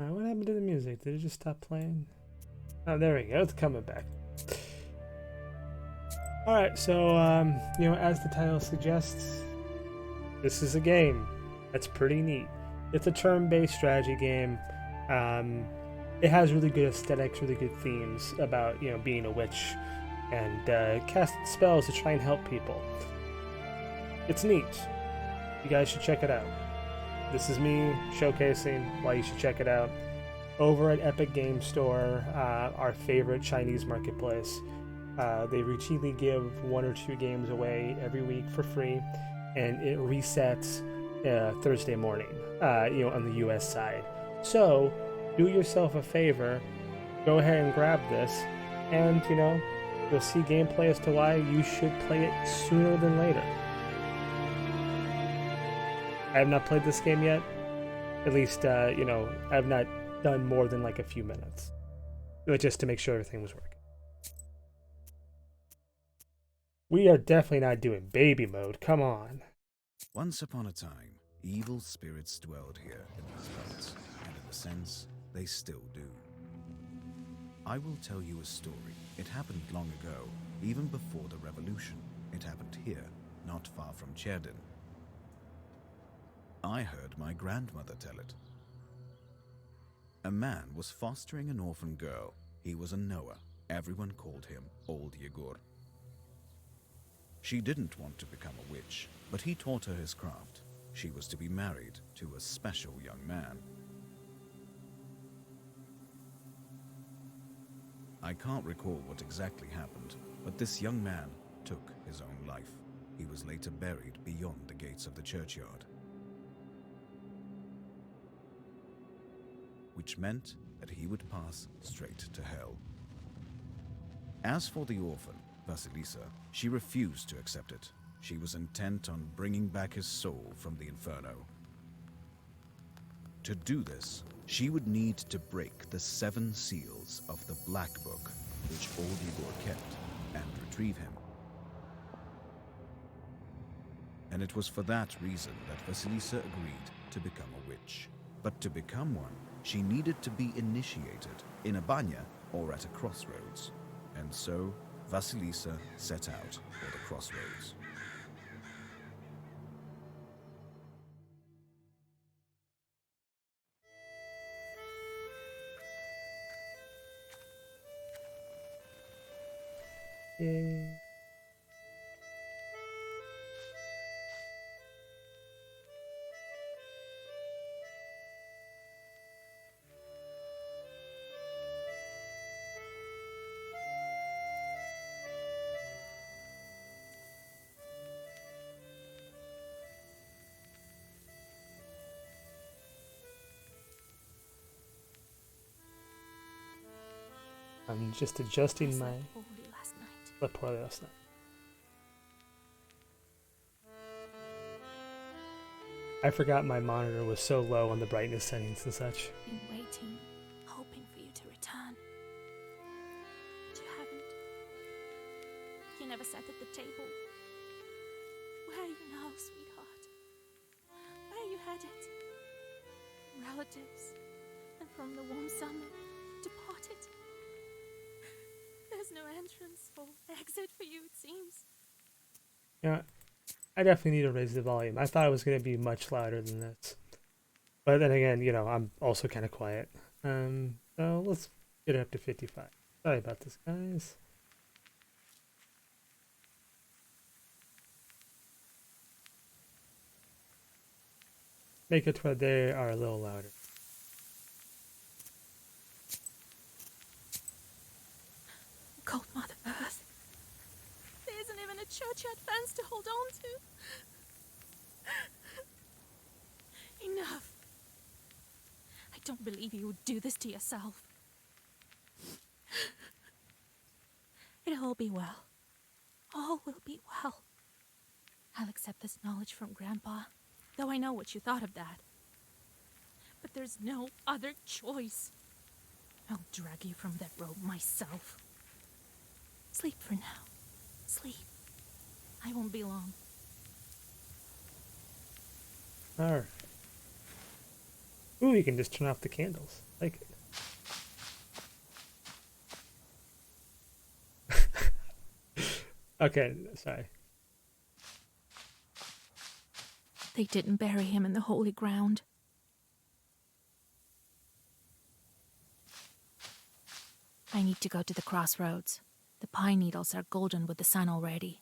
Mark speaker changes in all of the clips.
Speaker 1: What happened to the music? Did it just stop playing? Oh, there we go. It's coming back. Alright, so, as the title suggests, this is a game that's pretty neat. It's a turn-based strategy game. Um, it has really good aesthetics, really good themes about, being a witch and cast spells to try and help people. It's neat. You guys should check it out. This is me showcasing why you should check it out. Over at Epic Game Store, our favorite Chinese marketplace. They routinely give 1 or 2 games away every week for free, and it resets Thursday morning, on the US side. So, do yourself a favor, go ahead and grab this, and, you'll see gameplay as to why you should play it sooner than later. I have not played this game yet. At least, I have not done more than like a few minutes. Just to make sure everything was working. We are definitely not doing baby mode. Come on.
Speaker 2: Once upon a time, evil spirits dwelled here in these parts, and in a sense, they still do. I will tell you a story. It happened long ago, even before the revolution. It happened here, not far from Cherdin. I heard my grandmother tell it. A man was fostering an orphan girl. He was a Noah. Everyone called him Old Yegur. She didn't want to become a witch, but he taught her his craft. She was to be married to a special young man. I can't recall what exactly happened, but this young man took his own life. He was later buried beyond the gates of the churchyard, which meant that he would pass straight to hell. As for the orphan, Vasilisa, she refused to accept it. She was intent on bringing back his soul from the inferno. To do this, she would need to break the 7 seals of the Black Book, which Old Yegur kept, and retrieve him. And it was for that reason that Vasilisa agreed to become a witch. But to become one, she needed to be initiated in a banya or at a crossroads. And so, Vasilisa set out for the crossroads.
Speaker 1: Yay. I'm just adjusting my slept poorly last night. I forgot my monitor was so low on the brightness settings and such.
Speaker 3: Been waiting, hoping for you to return. But you haven't. You never sat at the table. Where are you now, sweetheart? Where are you headed? Relatives, and from the warm summer, departed. There's no entrance or exit for you, it seems.
Speaker 1: Yeah, I definitely need to raise the volume. I thought it was going to be much louder than this. But then again, I'm also kind of quiet. So let's get it up to 55. Sorry about this, guys. Make it where they are a little louder.
Speaker 3: Cold Mother Earth. There isn't even a churchyard fence to hold on to. Enough. I don't believe you would do this to yourself. It'll all be well. All will be well. I'll accept this knowledge from Grandpa, though I know what you thought of that. But there's no other choice. I'll drag you from that road myself. Sleep for now. Sleep. I won't be long.
Speaker 1: Alright. Ooh, you can just turn off the candles. Like, okay, sorry.
Speaker 3: They didn't bury him in the holy ground. I need to go to the crossroads. The pine needles are golden with the sun already.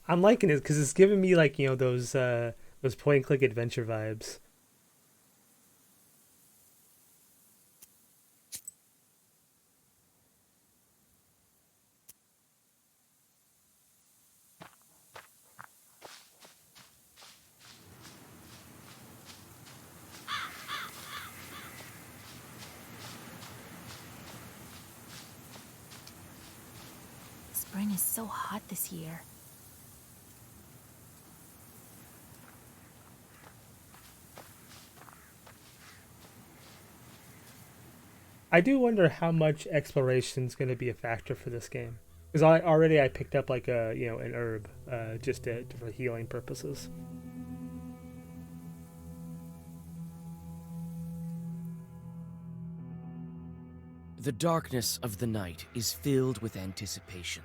Speaker 1: I'm liking it because it's giving me like, you know, those point and click adventure vibes.
Speaker 3: Spring is so hot this year.
Speaker 1: I do wonder how much exploration is going to be a factor for this game. Because I picked up like a, you know, an herb just for healing purposes.
Speaker 4: The darkness of the night is filled with anticipation.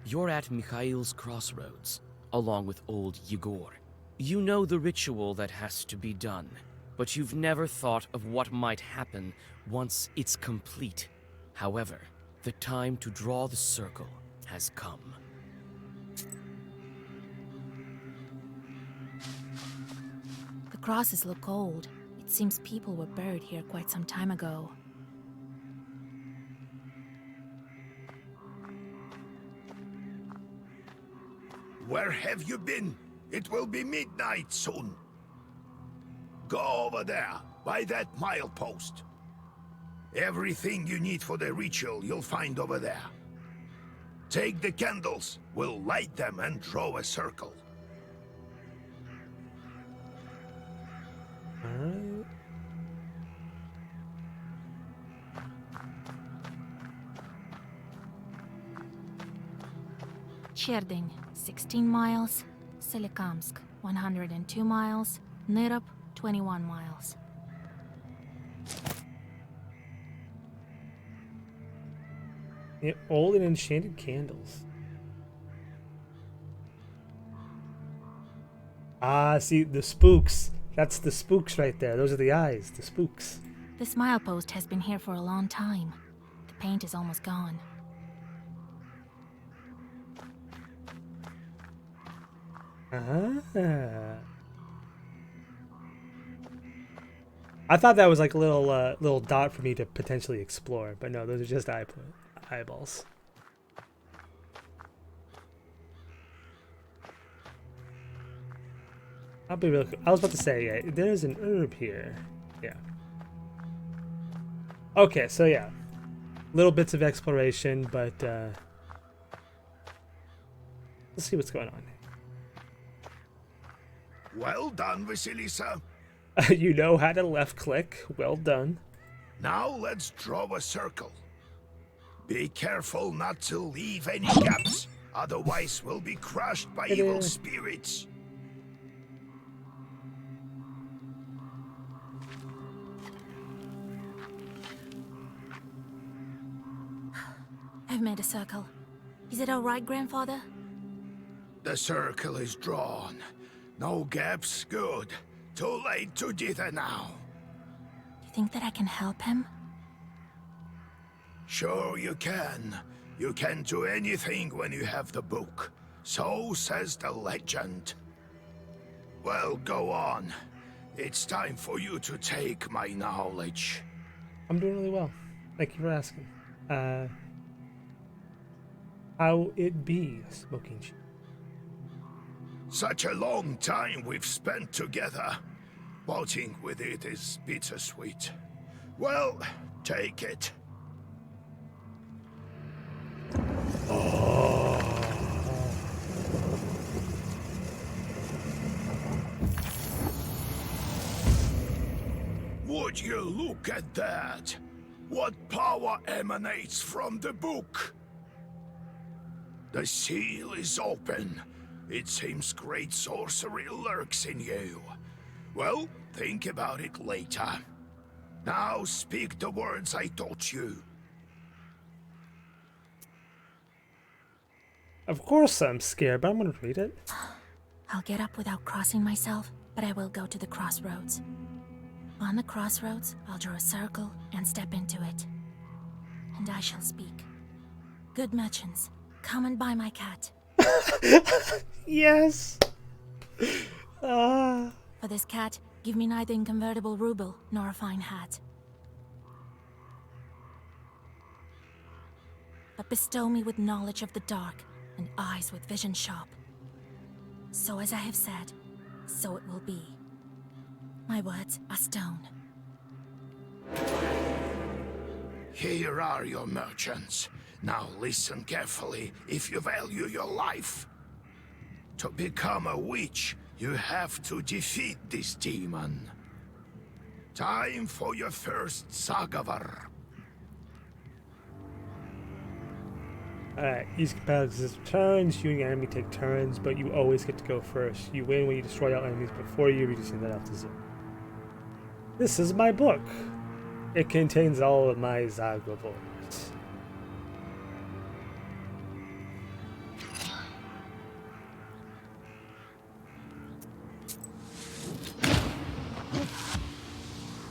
Speaker 4: You're at Mikhail's crossroads, along with old Yegor. You know the ritual that has to be done, but you've never thought of what might happen once it's complete. However, the time to draw the circle has come.
Speaker 3: The crosses look old. It seems people were buried here quite some time ago.
Speaker 5: Where have you been? It will be midnight soon. Go over there, by that milepost. Everything you need for the ritual you'll find over there. Take the candles, we'll light them and draw a circle.
Speaker 1: Alright.
Speaker 3: Cherdyn, 16 miles. Solikamsk, 102 miles. Nyrop, 21 miles.
Speaker 1: Yeah, old and enchanted candles. Ah, see, the spooks. That's the spooks right there. Those are the eyes, the spooks.
Speaker 3: This milepost has been here for a long time. The paint is almost gone.
Speaker 1: Ah. I thought that was like a little dot for me to potentially explore, but no, those are just eyeballs. I'll be real quick. I was about to say, yeah, there's an herb here. Yeah. Okay, so yeah, little bits of exploration, but let's see what's going on.
Speaker 5: Well done, Vasilisa.
Speaker 1: You know how to left click. Well done.
Speaker 5: Now let's draw a circle. Be careful not to leave any gaps, otherwise we'll be crushed by evil spirits.
Speaker 3: I've made a circle. Is it all right, Grandfather?
Speaker 5: The circle is drawn. No gaps, good. Too late to dither now.
Speaker 3: You think that I can help him?
Speaker 5: Sure you can. You can do anything when you have the book. So says the legend. Well, go on. It's time for you to take my knowledge.
Speaker 1: I'm doing really well. Thank you for asking. How it be, Smoking Chief?
Speaker 5: Such a long time we've spent together. Parting with it is bittersweet. Well, take it. Would you look at that? What power emanates from the book? The seal is open. It seems great sorcery lurks in you. Well, think about it later. Now speak the words I taught you.
Speaker 1: Of course I'm scared, but I'm gonna read it.
Speaker 3: I'll get up without crossing myself, but I will go to the crossroads. On the crossroads, I'll draw a circle and step into it. And I shall speak. Good merchants, come and buy my cat.
Speaker 1: Yes! Ah.
Speaker 3: For this cat, give me neither inconvertible ruble nor a fine hat. But bestow me with knowledge of the dark and eyes with vision sharp. So as I have said, so it will be. My words are stone.
Speaker 5: Here are your merchants. Now listen carefully if you value your life. To become a witch, you have to defeat this demon. Time for your first Sagavar.
Speaker 1: Alright, each battle exists turns. You and your enemy take turns, but you always get to go first. You win when you destroy all enemies before you, reducing that out to 0. This is my book. It contains all of my Zagavort.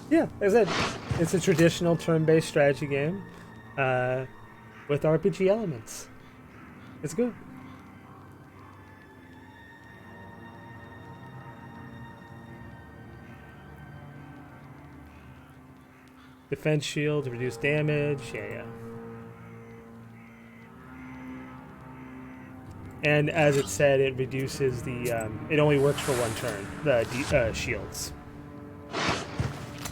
Speaker 1: Yeah, as I said, it's a traditional turn-based strategy game with RPG elements. It's good. Defense shield, reduce damage, yeah. And as it said, it reduces the, it only works for one turn, the shields.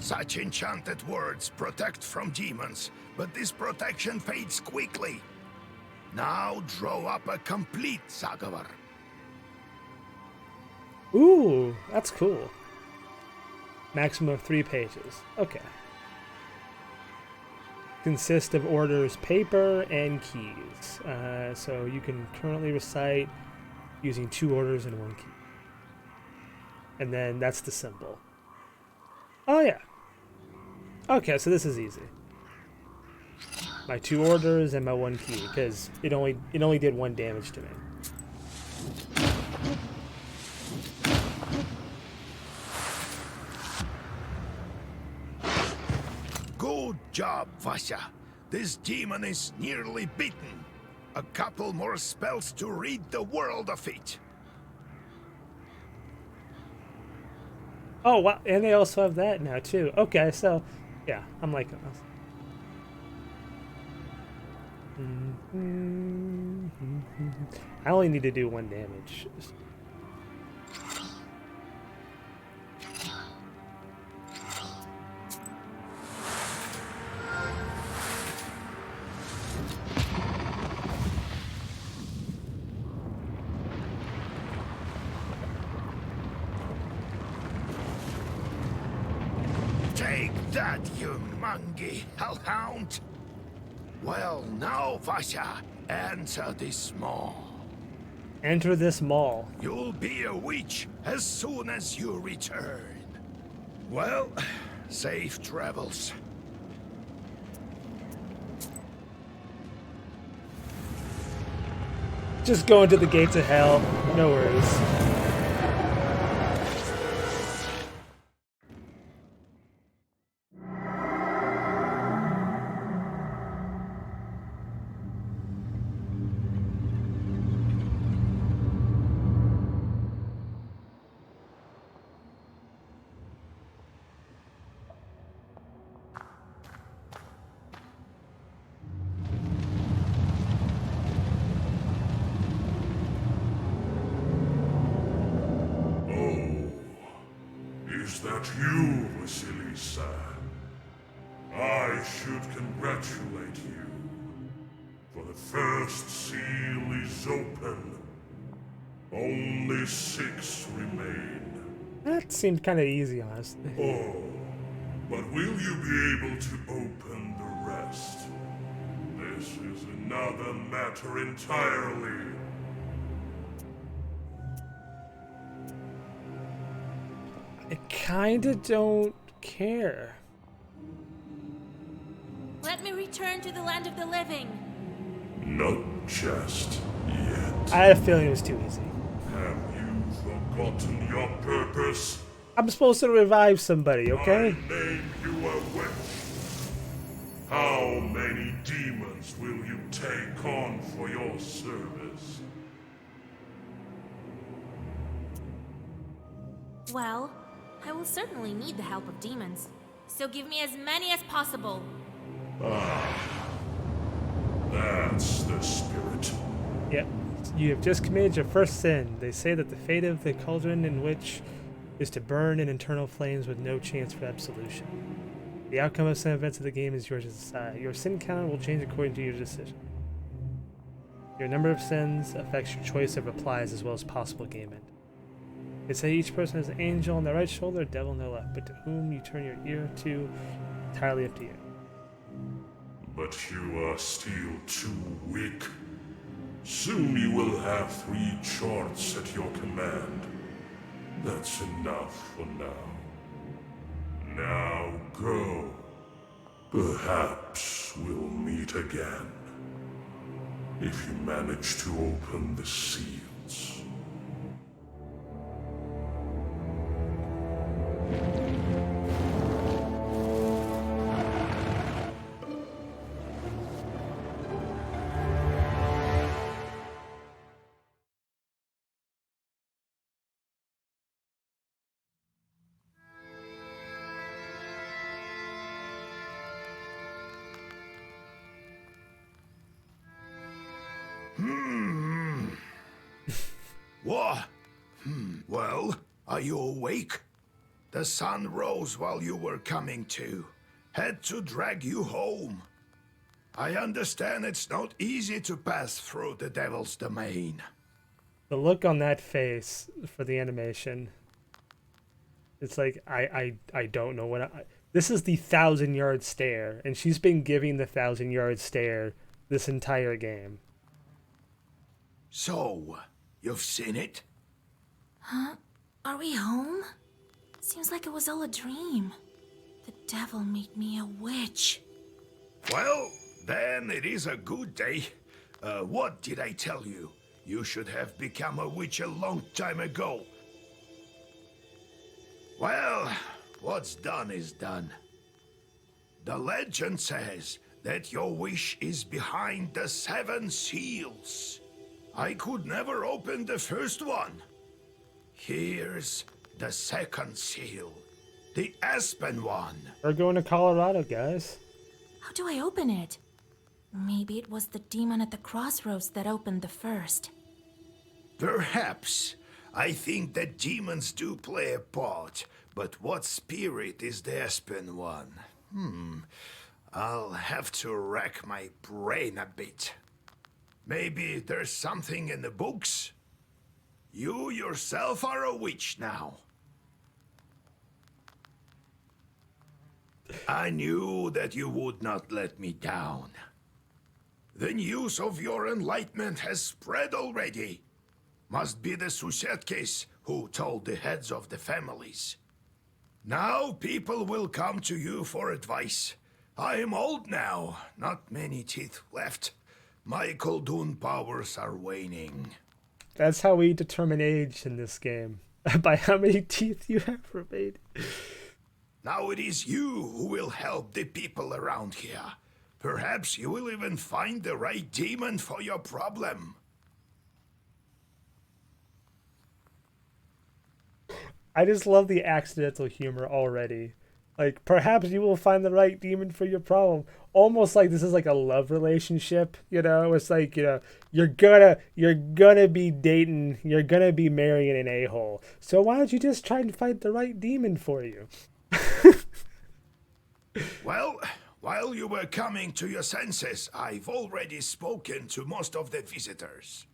Speaker 5: Such enchanted words protect from demons, but this protection fades quickly. Now draw up a complete Sagavar.
Speaker 1: Ooh, that's cool. Maximum of 3 pages. Okay. Consists of orders, paper, and keys. So you can currently recite using 2 orders and 1 key. And then that's the symbol. Oh yeah. Okay, so this is easy. My 2 orders and my 1 key, because it only did 1 damage to me.
Speaker 5: Good job, Vasya. This demon is nearly beaten. A couple more spells to rid the world of it.
Speaker 1: Oh wow, and they also have that now too. Okay, so yeah, I'm liking this. I only need to do 1 damage.
Speaker 5: Take that, you mangy hellhound! Well, now, Vasya, enter this mall.
Speaker 1: Enter this mall.
Speaker 5: You'll be a witch as soon as you return. Well, safe travels.
Speaker 1: Just go into the gates of hell. No worries.
Speaker 6: Is that you, Vasilisa? I should congratulate you. For the first seal is open. Only 6 remain.
Speaker 1: That seemed kind of easy, honestly.
Speaker 6: Oh, but will you be able to open the rest? There's This is another matter entirely.
Speaker 1: I kinda don't care.
Speaker 3: Let me return to the land of the living.
Speaker 6: Not just yet.
Speaker 1: I had a feeling it was too easy.
Speaker 6: Have you forgotten your purpose?
Speaker 1: I'm supposed to revive somebody, okay?
Speaker 6: I named you a witch. How many demons will you take on for your service?
Speaker 3: Well, I will certainly need the help of demons. So give me as many as possible.
Speaker 6: That's the spirit.
Speaker 1: Yep. You have just committed your first sin. They say that the fate of the cauldron in which is to burn in eternal flames with no chance for absolution. The outcome of some events of the game is yours to decide. Your sin counter will change according to your decision. Your number of sins affects your choice of replies as well as possible game end. They say each person has an angel on their right shoulder, a devil on their left, but to whom you turn your ear to, entirely up to you.
Speaker 6: But you are still too weak. Soon you will have 3 charts at your command. That's enough for now. Now go. Perhaps we'll meet again. If you manage to open the seals.
Speaker 5: What? Well, are you awake? The sun rose while you were coming to. Had to drag you home. I understand it's not easy to pass through the Devil's Domain.
Speaker 1: The look on that face for the animation. It's like, I don't know what this is the 1,000-yard stare, and she's been giving the 1,000-yard stare this entire game.
Speaker 5: So, you've seen it?
Speaker 3: Huh? Are we home? Seems like it was all a dream. The devil made me a witch.
Speaker 5: Well, then it is a good day. What did I tell you? You should have become a witch a long time ago. Well, what's done is done. The legend says that your wish is behind the 7 seals. I could never open the first one. Here's the second seal, the Aspen one.
Speaker 1: We're going to Colorado, guys.
Speaker 3: How do I open it? Maybe it was the demon at the crossroads that opened the first.
Speaker 5: Perhaps. I think that demons do play a part, but what spirit is the Aspen one? I'll have to rack my brain a bit. Maybe there's something in the books? You yourself are a witch now. I knew that you would not let me down. The news of your enlightenment has spread already. Must be the Susetkes who told the heads of the families. Now people will come to you for advice. I am old now, not many teeth left. My Koldun powers are waning.
Speaker 1: That's how we determine age in this game. By how many teeth you have remaining.
Speaker 5: Now it is you who will help the people around here. Perhaps you will even find the right demon for your problem.
Speaker 1: I just love the accidental humor already. Like, perhaps you will find the right demon for your problem. Almost like this is like a love relationship, you know? It's like, you know, you're gonna be dating, you're gonna be marrying an a-hole. So why don't you just try and find the right demon for you?
Speaker 5: Well, while you were coming to your senses, I've already spoken to most of the visitors.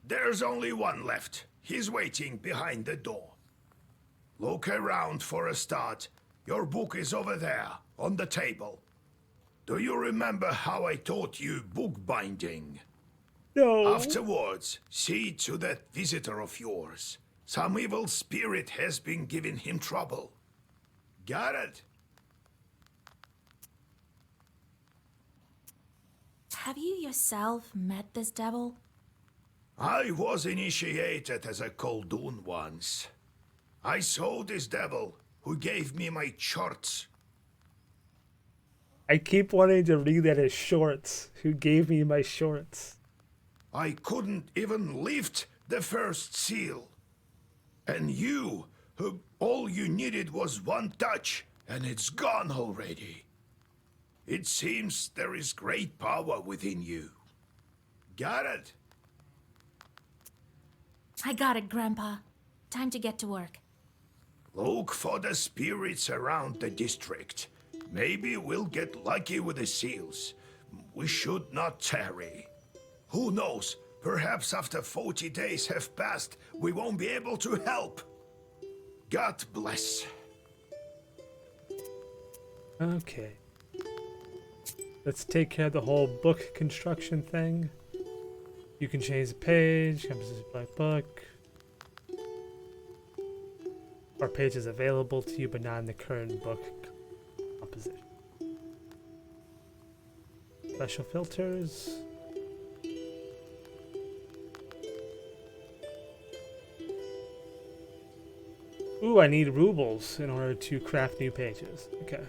Speaker 5: There's only one left. He's waiting behind the door. Look around for a start. Your book is over there, on the table. do you remember how I taught you bookbinding?
Speaker 1: No.
Speaker 5: Afterwards, see to that visitor of yours. Some evil spirit has been giving him trouble. Got it?
Speaker 3: Have you yourself met this devil?
Speaker 5: I was initiated as a Koldun once. I saw this devil who gave me my charts.
Speaker 1: I keep wanting to read that as shorts. Who gave me my shorts?
Speaker 5: I couldn't even lift the first seal. And you, who all you needed was one touch, and it's gone already. It seems there is great power within you. Got it?
Speaker 3: I got it, Grandpa. Time to get to work.
Speaker 5: Look for the spirits around the district. Maybe we'll get lucky with the seals. We should not tarry. Who knows? Perhaps after 40 days have passed, we won't be able to help. God bless.
Speaker 1: Okay. Let's take care of the whole book construction thing. You can change the page, comes as a black book. Our page is available to you, but not in the current book composition. Special filters. Ooh, I need rubles in order to craft new pages. Okay.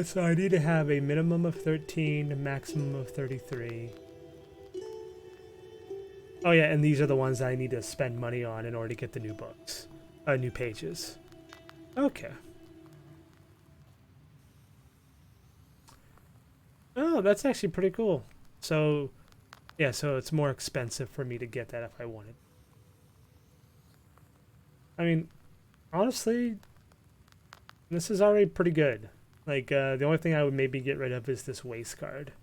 Speaker 1: So I need to have a minimum of 13, a maximum of 33. Oh yeah, and these are the ones I need to spend money on in order to get the new books. New pages. Okay. Oh, that's actually pretty cool. So, yeah, so it's more expensive for me to get that if I wanted. I mean, honestly, this is already pretty good. Like, the only thing I would maybe get rid of is this waist guard.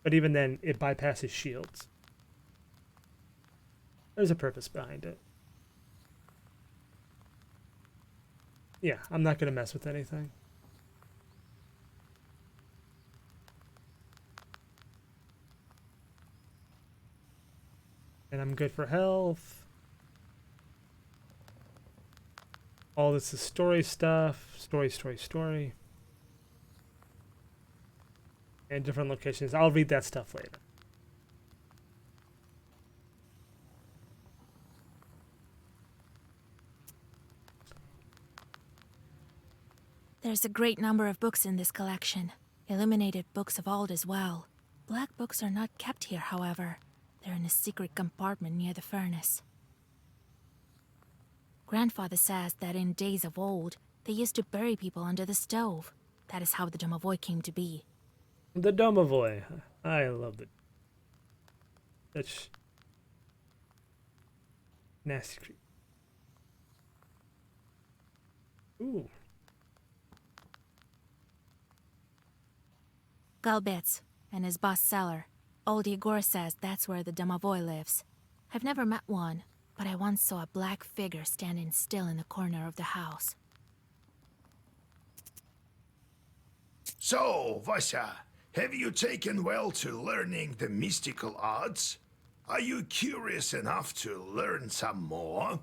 Speaker 1: But even then, it bypasses shields. There's a purpose behind it. Yeah, I'm not going to mess with anything. And I'm good for health. All this is story stuff. Story. And different locations. I'll read that stuff later.
Speaker 3: There's a great number of books in this collection. Illuminated books of old as well. Black books are not kept here, however. They're in a secret compartment near the furnace. Grandfather says that in days of old, they used to bury people under the stove. That is how the Domovoy came to be.
Speaker 1: The Domovoy. I love it. That's nasty creep. Ooh.
Speaker 3: Galbets and his boss cellar. Old Igor says that's where the Domovoy lives. I've never met one, but I once saw a black figure standing still in the corner of the house.
Speaker 5: So, Vasya, have you taken well to learning the mystical arts? Are you curious enough to learn some more?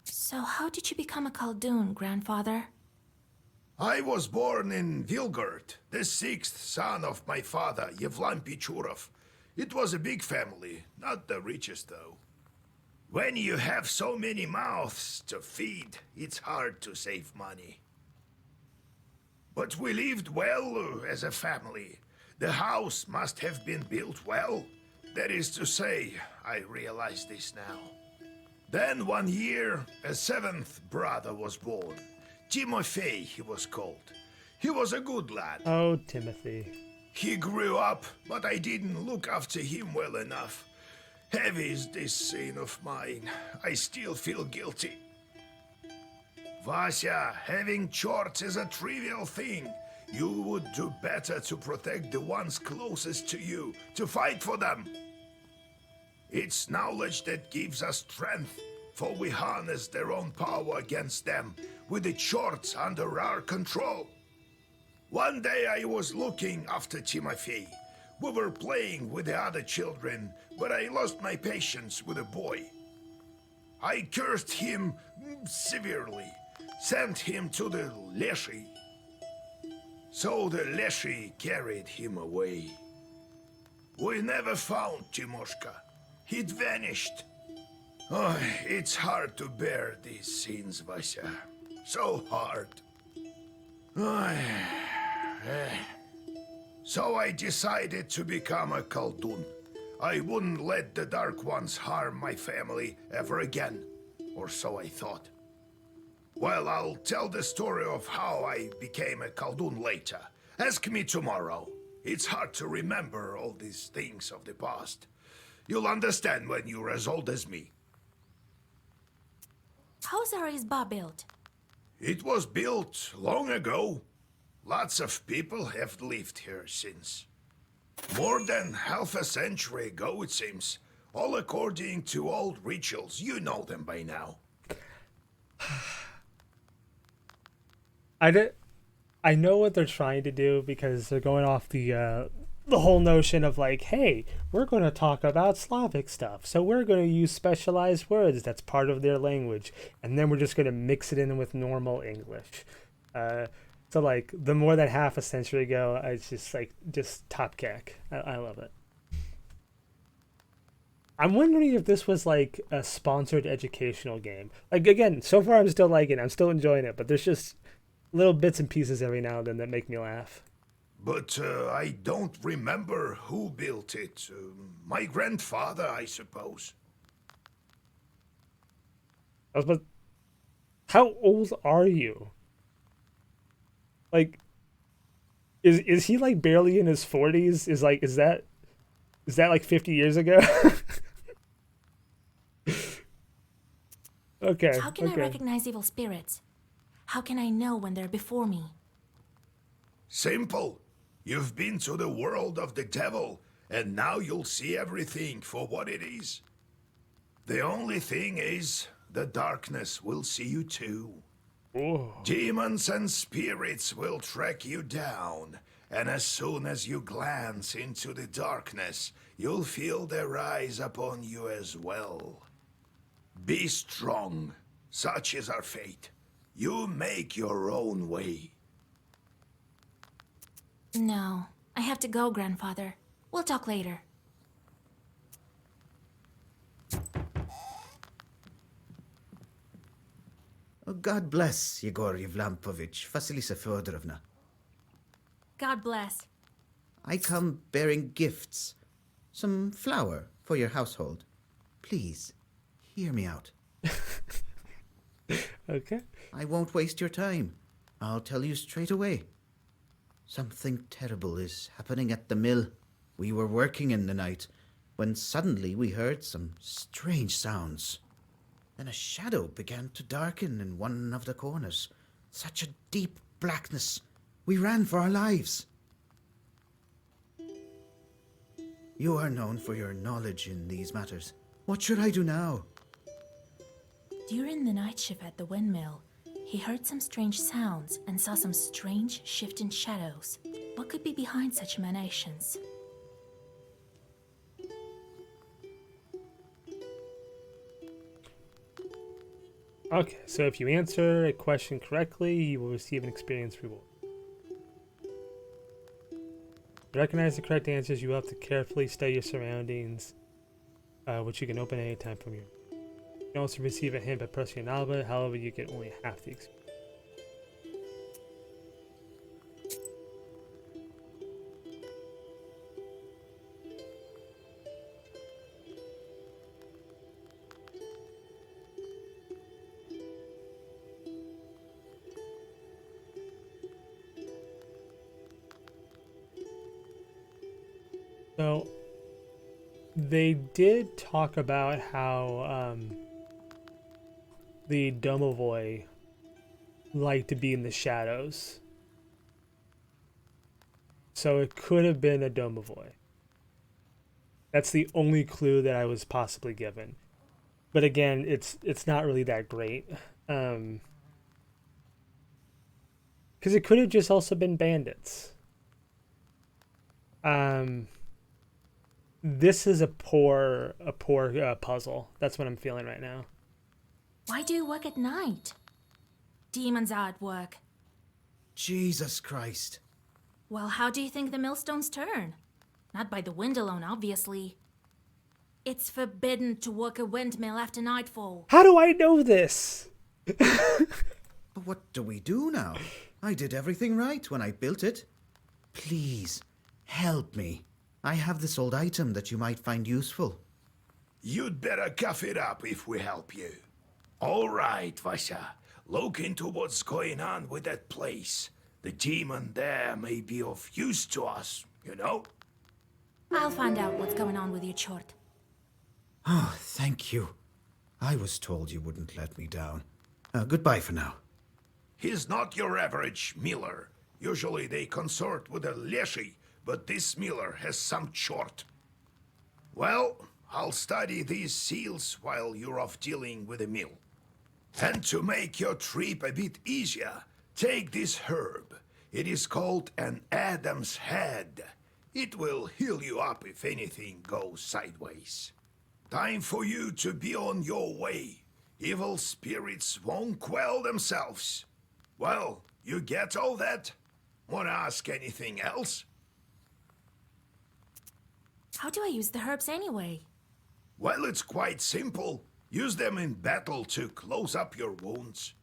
Speaker 3: So how did you become a Khaldun, Grandfather?
Speaker 5: I was born in Vilgard, the sixth son of my father, Yevlam Pichurov. It was a big family, not the richest though. When you have so many mouths to feed, it's hard to save money. But we lived well as a family. The house must have been built well. That is to say, I realize this now. Then one year, a seventh brother was born. Timofey, he was called. He was a good lad.
Speaker 1: Oh, Timothy.
Speaker 5: He grew up, but I didn't look after him well enough. Heavy is this sin of mine. I still feel guilty. Vasya, having chores is a trivial thing. You would do better to protect the ones closest to you, to fight for them. It's knowledge that gives us strength, for we harness their own power against them, with the Chorts under our control. One day I was looking after Timothy. We were playing with the other children, but I lost my patience with a boy. I cursed him severely, sent him to the Leshy. So the Leshy carried him away. We never found Timoshka. He'd vanished. Oh, it's hard to bear these scenes, Vasya. So hard. So I decided to become a Khaldun. I wouldn't let the Dark Ones harm my family ever again. Or so I thought. Well, I'll tell the story of how I became a Khaldun later. Ask me tomorrow. It's hard to remember all these things of the past. You'll understand when you're as old as me.
Speaker 3: How's Arizba built?
Speaker 5: It was built long ago. Lots of people have lived here since. More than half a century ago, it seems. All according to old rituals. You know them by now.
Speaker 1: I know what they're trying to do because they're going off the whole notion of like, hey, we're going to talk about Slavic stuff, so we're going to use specialized words that's part of their language, and then we're just going to mix it in with normal English. So like the more than half a century ago, it's just top cack. I love it. I'm wondering if this was like a sponsored educational game. Like again, so far I'm still liking it. I'm still enjoying it, but there's just little bits and pieces every now and then that make me laugh.
Speaker 5: But I don't remember who built it. My grandfather, I suppose.
Speaker 1: How old are you? Like, is he like barely in his 40s? Is that like 50 years ago? Okay.
Speaker 3: How can I recognize evil spirits? How can I know when they're before me?
Speaker 5: Simple. You've been to the world of the devil, and now you'll see everything for what it is. The only thing is, the darkness will see you too.
Speaker 1: Oh.
Speaker 5: Demons and spirits will track you down, and as soon as you glance into the darkness, you'll feel their eyes upon you as well. Be strong. Such is our fate. You make your own way.
Speaker 3: No, I have to go, Grandfather. We'll talk later.
Speaker 7: Oh, God bless Yegor Yevlampovich, Vasilisa Fyodorovna.
Speaker 3: God bless.
Speaker 7: I come bearing gifts. Some flour for your household. Please, hear me out.
Speaker 1: Okay.
Speaker 7: I won't waste your time. I'll tell you straight away. Something terrible is happening at the mill. We were working in the night when suddenly we heard some strange sounds. Then a shadow began to darken in one of the corners. Such a deep blackness. We ran for our lives. You are known for your knowledge in these matters. What should I do now?
Speaker 3: During the night shift at the windmill, he heard some strange sounds and saw some strange shifting shadows. What could be behind such emanations?
Speaker 1: Okay, so if you answer a question correctly, you will receive an experience reward. To recognize the correct answers, you will have to carefully study your surroundings, which you can open anytime from your. You can also receive a hint by pressing an alphabet, however, you get only half the experience. So, they did talk about how the Domovoi like to be in the shadows. So it could have been a Domovoy. That's the only clue that I was possibly given. But again, it's not really that great. Because it could have just also been bandits. This is a poor puzzle. That's what I'm feeling right now.
Speaker 3: Why do you work at night? Demons are at work.
Speaker 7: Jesus Christ.
Speaker 3: Well, how do you think the millstones turn? Not by the wind alone, obviously. It's forbidden to work a windmill after nightfall.
Speaker 1: How do I know this?
Speaker 7: But what do we do now? I did everything right when I built it. Please, help me. I have this old item that you might find useful.
Speaker 5: You'd better cough it up if we help you. All right, Vasha. Look into what's going on with that place. The demon there may be of use to us, you know?
Speaker 3: I'll find out what's going on with your chort.
Speaker 7: Oh, thank you. I was told you wouldn't let me down. Goodbye for now.
Speaker 5: He's not your average miller. Usually they consort with a leshy, but this miller has some chort. Well, I'll study these seals while you're off dealing with the mill. And to make your trip a bit easier, take this herb. It is called an Adam's Head. It will heal you up if anything goes sideways. Time for you to be on your way. Evil spirits won't quell themselves. Well, you get all that? Wanna ask anything else?
Speaker 3: How do I use the herbs anyway?
Speaker 5: Well, it's quite simple. Use them in battle to close up your wounds.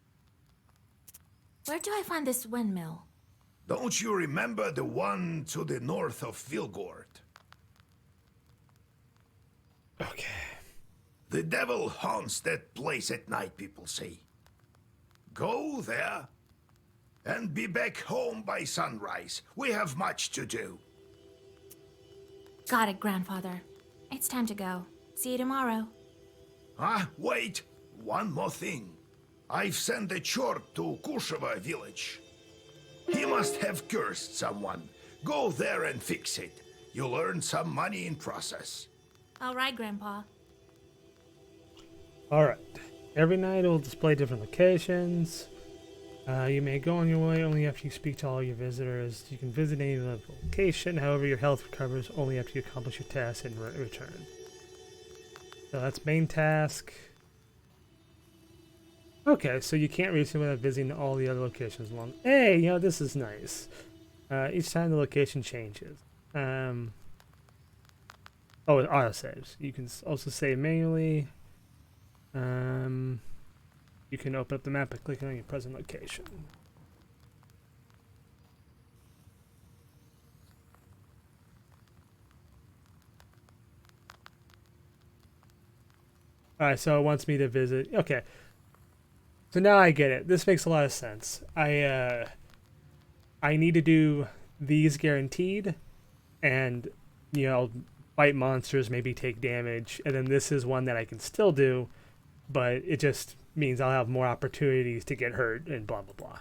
Speaker 3: Where do I find this windmill?
Speaker 5: Don't you remember the one to the north of Vilgord?
Speaker 1: Okay.
Speaker 5: The devil haunts that place at night, people say. Go there and be back home by sunrise. We have much to do.
Speaker 3: Got it, Grandfather. It's time to go. See you tomorrow.
Speaker 5: Ah, wait! One more thing. I've sent a chort to Kusheva village. He must have cursed someone. Go there and fix it. You'll earn some money in process.
Speaker 3: All right, Grandpa.
Speaker 1: Alright. Every night it will display different locations. You may go on your way only after you speak to all your visitors. You can visit any location, however your health recovers only after you accomplish your task and return. So that's main task. Okay, so you can't reach it without visiting all the other locations along. Hey, this is nice. Each time the location changes. Oh, it autosaves. You can also save manually. You can open up the map by clicking on your present location. Alright, so it wants me to visit. Okay. So now I get it. This makes a lot of sense. I need to do these guaranteed and, fight monsters, maybe take damage. And then this is one that I can still do, but it just means I'll have more opportunities to get hurt and blah, blah, blah.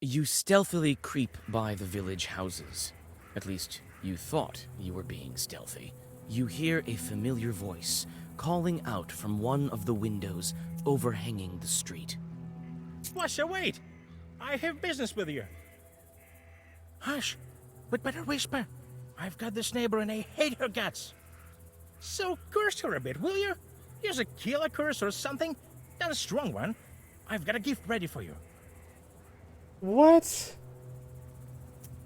Speaker 4: You stealthily creep by the village houses. At least, you thought you were being stealthy. You hear a familiar voice calling out from one of the windows overhanging the street.
Speaker 8: Washa, wait! I have business with you. Hush! We'd better whisper. I've got this neighbor and I hate her guts. So curse her a bit, will you? Use a killer curse or something. Not a strong one. I've got a gift ready for you.
Speaker 1: What?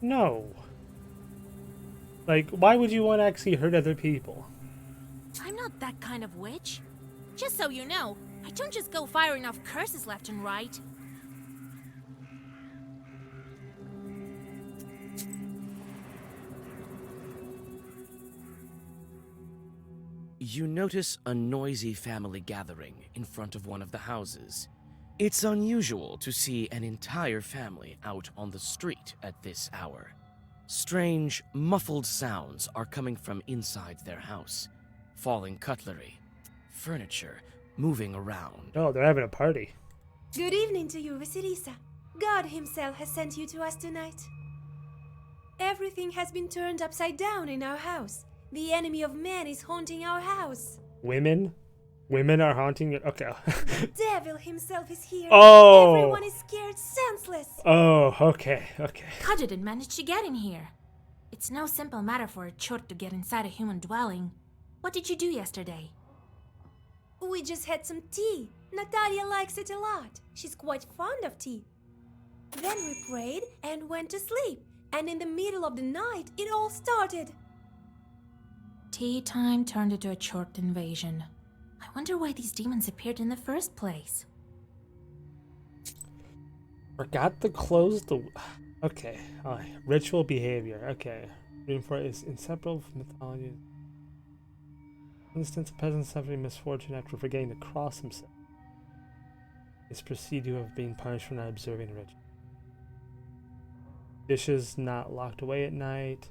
Speaker 1: No. Like, why would you want to actually hurt other people?
Speaker 3: I'm not that kind of witch. Just so you know, I don't just go firing off curses left and right.
Speaker 4: You notice a noisy family gathering in front of one of the houses. It's unusual to see an entire family out on the street at this hour. Strange, muffled sounds are coming from inside their house. Falling cutlery, furniture moving around.
Speaker 1: Oh, they're having a party.
Speaker 9: Good evening to you, Vasilisa. God himself has sent you to us tonight. Everything has been turned upside down in our house. The enemy of man is haunting our house.
Speaker 1: Women? Women are haunting it? Okay.
Speaker 9: The devil himself is here.
Speaker 1: Oh!
Speaker 9: Everyone is scared senseless.
Speaker 1: Oh, okay, okay.
Speaker 3: How did it manage to get in here? It's no simple matter for a chort to get inside a human dwelling. What did you do yesterday?
Speaker 9: We just had some tea. Natalia likes it a lot. She's quite fond of tea. Then we prayed and went to sleep. And in the middle of the night, it all started.
Speaker 3: Tea time turned into a chort invasion. I wonder why these demons appeared in the first place.
Speaker 1: Forgot to close the... Okay. Ritual behavior. Okay. Reinforce is inseparable from mythology. For instance, a peasant suffering misfortune after forgetting to cross himself is perceived to have been punished for not observing a ritual. Dishes not locked away at night.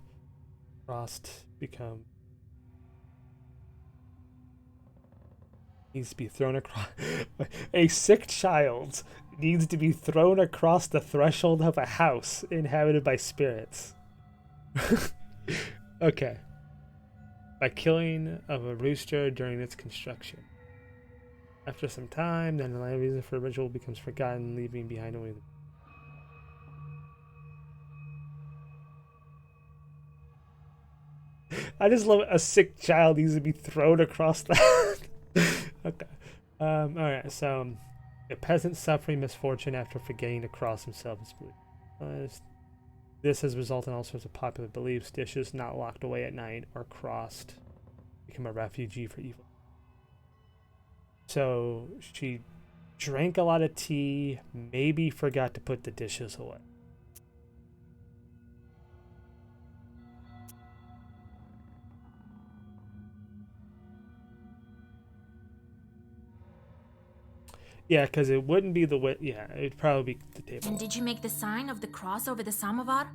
Speaker 1: Crossed become... needs to be thrown across. A sick child needs to be thrown across the threshold of a house inhabited by spirits. Okay. By killing of a rooster during its construction. After some time, then the reason for the ritual becomes forgotten, leaving behind only the... I just love it. A sick child needs to be thrown across the... Okay. Alright, so a peasant suffering misfortune after forgetting to cross himself is believed. This has resulted in all sorts of popular beliefs. Dishes not locked away at night or crossed become a refugee for evil. So she drank a lot of tea, maybe forgot to put the dishes away. Yeah, because it wouldn't be the way. Yeah, it'd probably be the table.
Speaker 3: And did you make the sign of the cross over the samovar?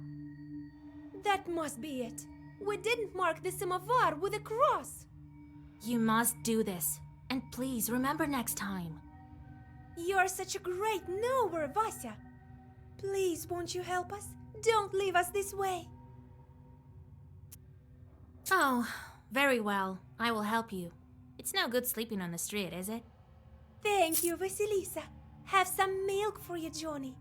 Speaker 9: That must be it. We didn't mark the samovar with a cross.
Speaker 3: You must do this. And please remember next time.
Speaker 9: You're such a great knower, Vasya. Please, won't you help us? Don't leave us this way.
Speaker 3: Oh, very well. I will help you. It's no good sleeping on the street, is it?
Speaker 9: Thank you, Vasilisa. Have some milk for you, Johnny.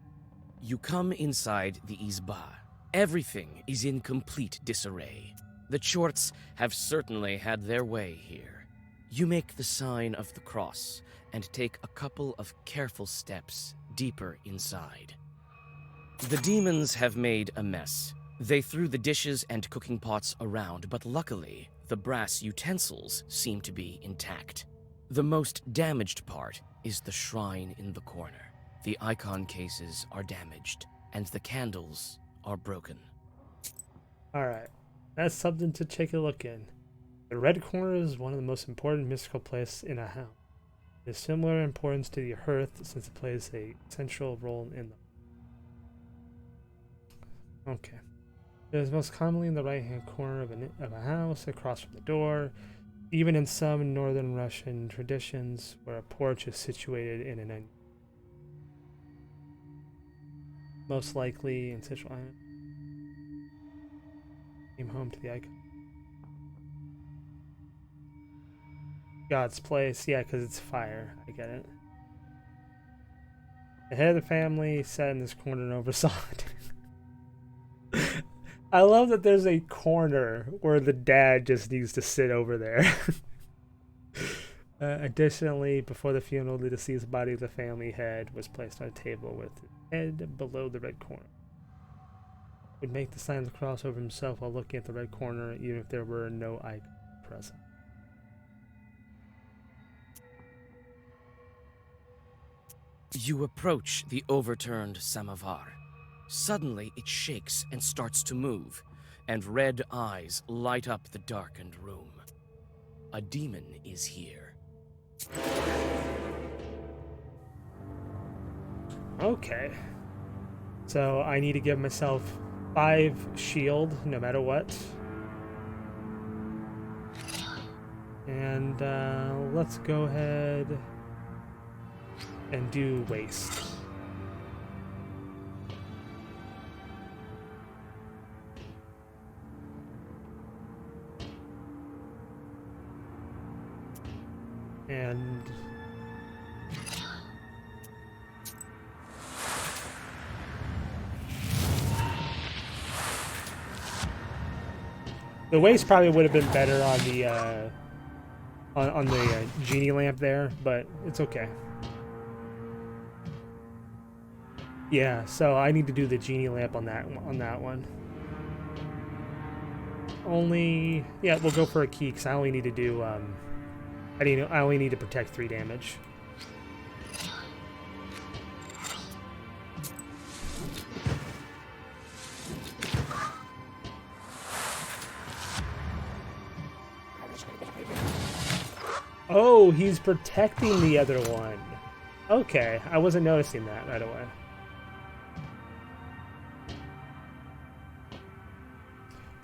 Speaker 4: You come inside the Izba. Everything is in complete disarray. The Chorts have certainly had their way here. You make the sign of the cross and take a couple of careful steps deeper inside. The demons have made a mess. They threw the dishes and cooking pots around, but luckily, the brass utensils seem to be intact. The most damaged part is the shrine in the corner. The icon cases are damaged, and the candles are broken.
Speaker 1: Alright, that's something to take a look in. The Red Corner is one of the most important mystical places in a house. It is similar importance to the hearth since it plays a central role in them. Okay. It is most commonly in the right-hand corner of a house, across from the door. Even in some northern Russian traditions, where a porch is situated in an end. Most likely in Central Island. Came home to the icon. God's place, yeah, because it's fire. I get it. The head of the family sat in this corner and oversaw it. I love that there's a corner where the dad just needs to sit over there. Additionally, before the funeral, the deceased body of the family head was placed on a table with the head below the red corner. Would make the sign of the cross over himself while looking at the red corner, even if there were no icon present.
Speaker 4: You approach the overturned samovar. Suddenly, it shakes and starts to move, and red eyes light up the darkened room. A demon is here.
Speaker 1: Okay. So I need to give myself 5 shield, no matter what. And let's go ahead and do waste. And the waste probably would have been better on the genie lamp there, but it's okay. Yeah, so I need to do the genie lamp on that one. Only, yeah, we'll go for a key because I only need to do I only need to protect 3 damage. Oh, he's protecting the other one. Okay, I wasn't noticing that right away.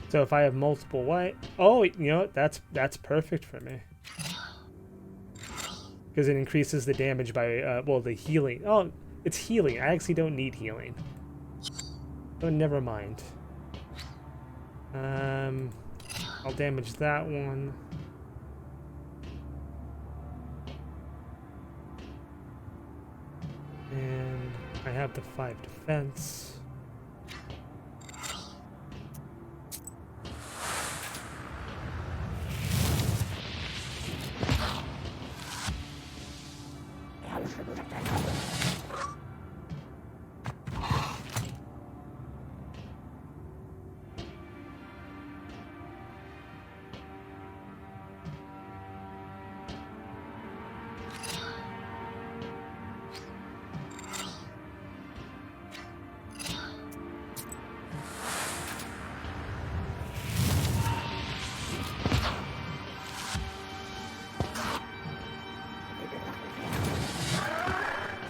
Speaker 1: So if I have multiple white, oh, you know what? That's perfect for me. Because it increases the damage by, well, the healing. Oh, it's healing. I actually don't need healing. Oh, never mind. I'll damage that one. And I have the 5 defense.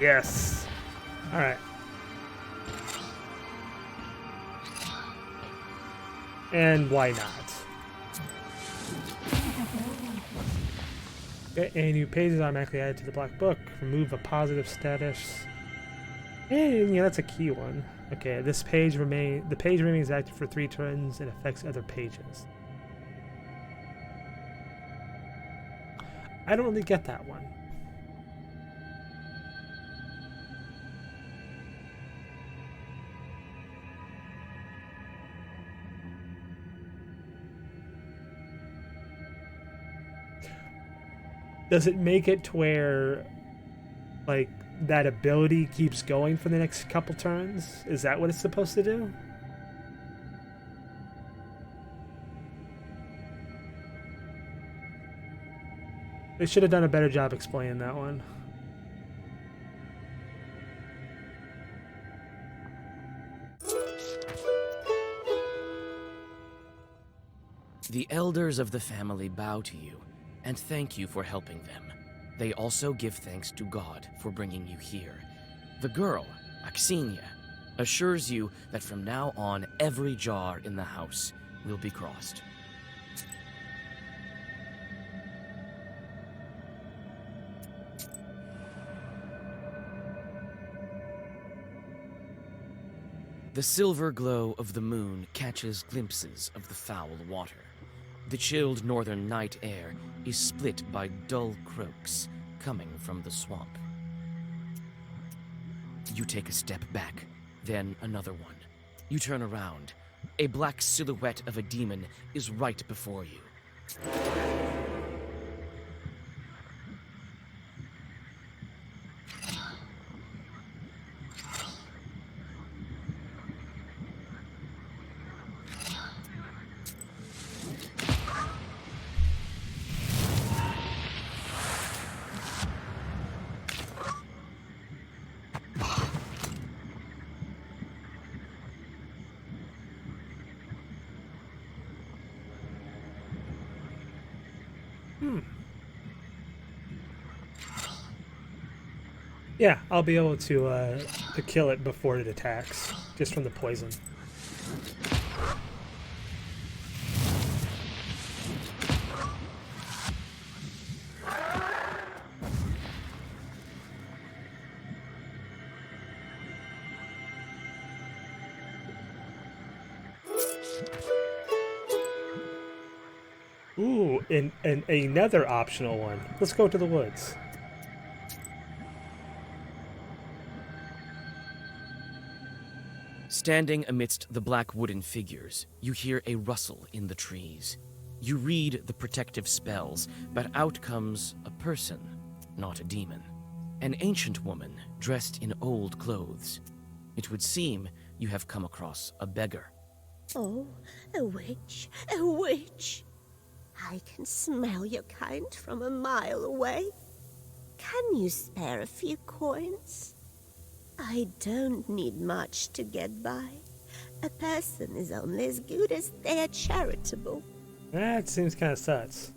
Speaker 1: Yes. All right. And why not? Okay, new pages automatically added to the black book. Remove a positive status. And yeah, that's a key one. Okay, the page remains active for 3 turns and affects other pages. I don't really get that one. Does it make it to where, like, that ability keeps going for the next couple turns? Is that what it's supposed to do? They should have done a better job explaining that one.
Speaker 4: The elders of the family bow to you and thank you for helping them. They also give thanks to God for bringing you here. The girl, Axinia, assures you that from now on every jar in the house will be crossed. The silver glow of the moon catches glimpses of the foul water. The chilled northern night air is split by dull croaks coming from the swamp. You take a step back, then another one. You turn around. A black silhouette of a demon is right before you.
Speaker 1: Yeah, I'll be able to kill it before it attacks, just from the poison. Ooh, and another optional one. Let's go to the woods.
Speaker 4: Standing amidst the black wooden figures, you hear a rustle in the trees. You read the protective spells, but out comes a person, not a demon. An ancient woman dressed in old clothes. It would seem you have come across a beggar.
Speaker 10: Oh, a witch, a witch. I can smell your kind from a mile away. Can you spare a few coins? I don't need much to get by. A person is only as good as they are charitable.
Speaker 1: That seems kind of sus.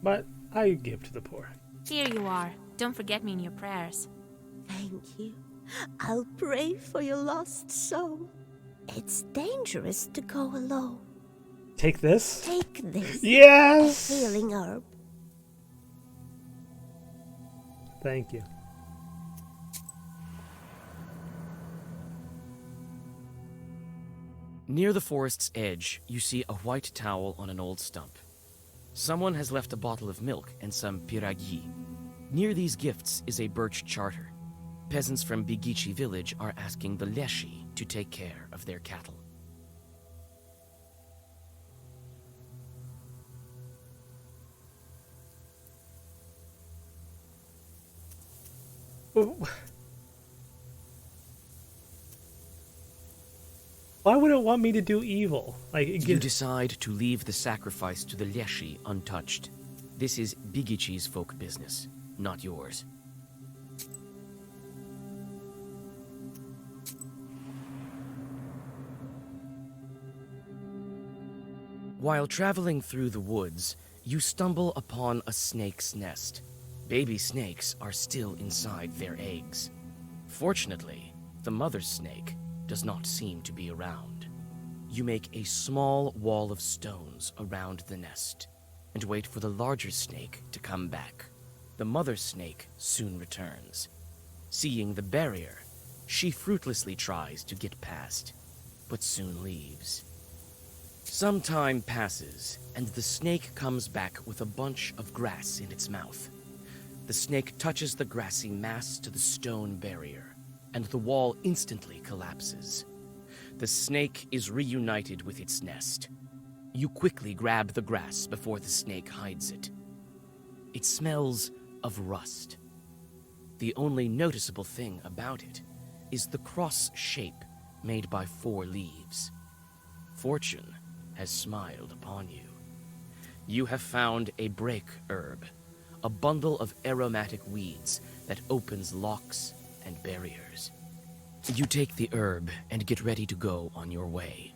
Speaker 1: But I give to the poor.
Speaker 3: Here you are. Don't forget me in your prayers.
Speaker 10: Thank you. I'll pray for your lost soul. It's dangerous to go alone.
Speaker 1: Take this?
Speaker 10: Take this.
Speaker 1: Yes!
Speaker 10: A healing herb.
Speaker 1: Thank you.
Speaker 4: Near the forest's edge, you see a white towel on an old stump. Someone has left a bottle of milk and some piragi. Near these gifts is a birch charter. Peasants from Bigici village are asking the Leshi to take care of their cattle.
Speaker 1: Why would it want me to do evil?
Speaker 4: You decide to leave the sacrifice to the Leshi untouched. This is Bigici's folk business, not yours. While traveling through the woods, you stumble upon a snake's nest. Baby snakes are still inside their eggs. Fortunately, the mother snake does not seem to be around. You make a small wall of stones around the nest and wait for the larger snake to come back. The mother snake soon returns. Seeing the barrier, she fruitlessly tries to get past, but soon leaves. Some time passes, and the snake comes back with a bunch of grass in its mouth. The snake touches the grassy mass to the stone barrier, and the wall instantly collapses. The snake is reunited with its nest. You quickly grab the grass before the snake hides it. It smells of rust. The only noticeable thing about it is the cross shape made by 4 leaves. Fortune has smiled upon you. You have found a break herb, a bundle of aromatic weeds that opens locks and barriers. You take the herb and get ready to go on your way.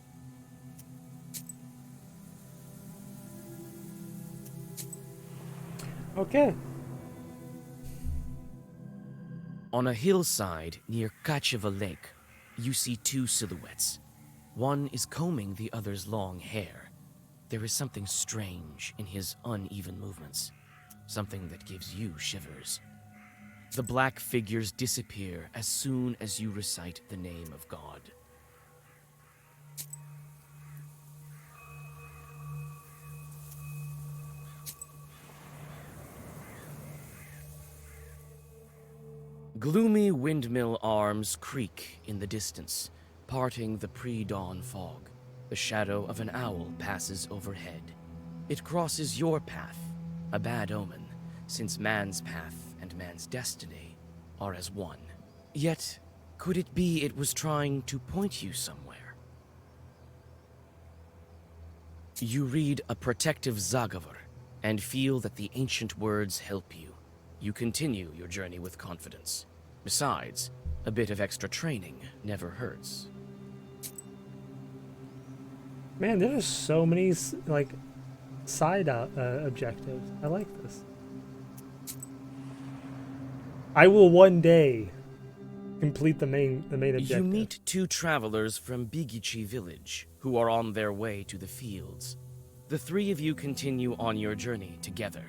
Speaker 1: Okay.
Speaker 4: On a hillside near Kacheva Lake, you see 2 silhouettes. One is combing the other's long hair. There is something strange in his uneven movements, something that gives you shivers. The black figures disappear as soon as you recite the name of God. Gloomy windmill arms creak in the distance, parting the pre-dawn fog. The shadow of an owl passes overhead. It crosses your path, a bad omen, since man's path and man's destiny are as one. Yet, could it be it was trying to point you somewhere? You read a protective Zagavur and feel that the ancient words help you. You continue your journey with confidence. Besides, a bit of extra training never hurts.
Speaker 1: Man, there's so many side objectives. I like this. I will one day complete the main objective.
Speaker 4: You meet 2 travelers from Bigici village who are on their way to the fields. The 3 of you continue on your journey together.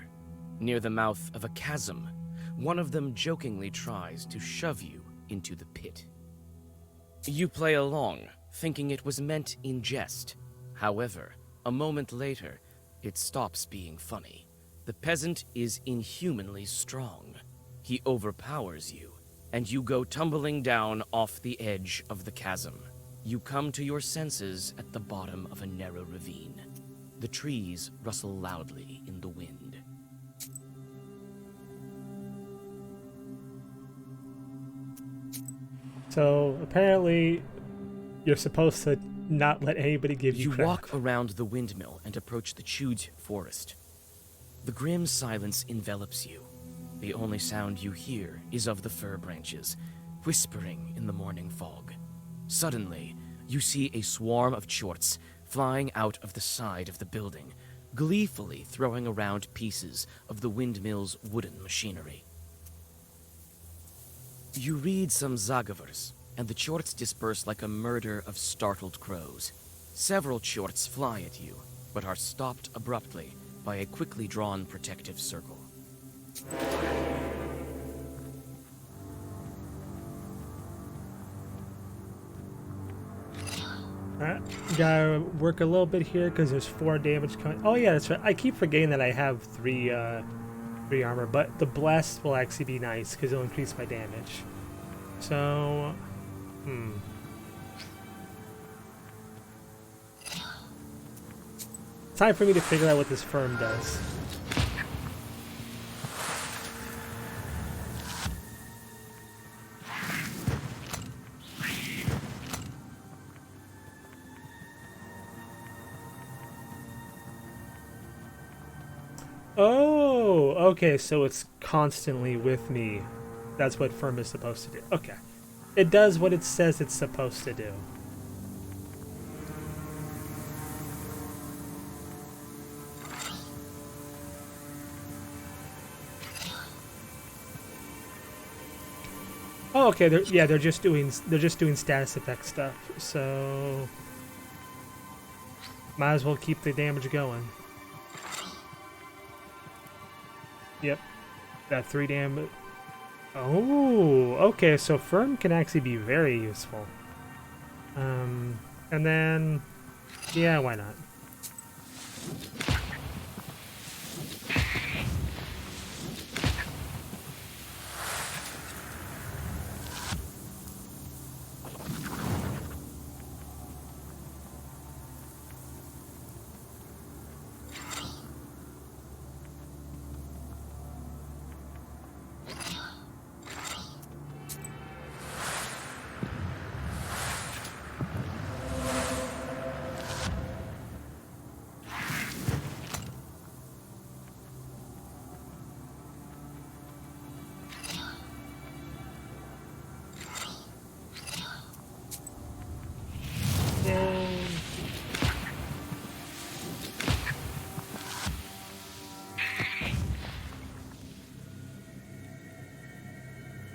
Speaker 4: Near the mouth of a chasm, one of them jokingly tries to shove you into the pit. You play along, thinking it was meant in jest. However, a moment later, it stops being funny. The peasant is inhumanly strong. He overpowers you, and you go tumbling down off the edge of the chasm. You come to your senses at the bottom of a narrow ravine. The trees rustle loudly in the wind.
Speaker 1: So apparently, you're supposed to not let anybody give you
Speaker 4: You
Speaker 1: crap.
Speaker 4: walk around the windmill and approach the chewed forest. The grim silence envelops you. The only sound you hear is of the fir branches, whispering in the morning fog. Suddenly, you see a swarm of chorts flying out of the side of the building, gleefully throwing around pieces of the windmill's wooden machinery. You read some Zagavers, and the chorts disperse like a murder of startled crows. Several chorts fly at you, but are stopped abruptly by a quickly drawn protective circle.
Speaker 1: Alright, gotta work a little bit here because there's 4 damage coming. Oh yeah, that's right. I keep forgetting that I have 3 armor, but the bless will actually be nice because it'll increase my damage. So, time for me to figure out what this firm does. Oh, okay, so it's constantly with me. That's what firm is supposed to do. Okay. It does what it says it's supposed to do. Oh, okay. They're just doing status effect stuff. So might as well keep the damage going. Yep, that 3 damage. Oh, okay. So firm can actually be very useful. And then, yeah, why not?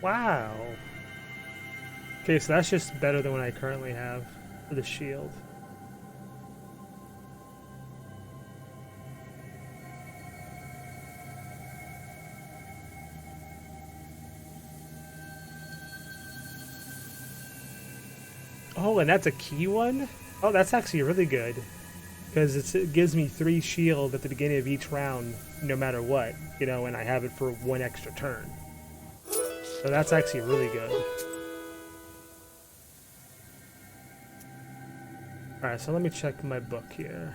Speaker 1: Wow. Okay, so that's just better than what I currently have for the shield. Oh, and that's a key one? Oh, that's actually really good. Because it gives me 3 shield at the beginning of each round, no matter what. You know, and I have it for 1 extra turn. So that's actually really good. Alright, so let me check my book here.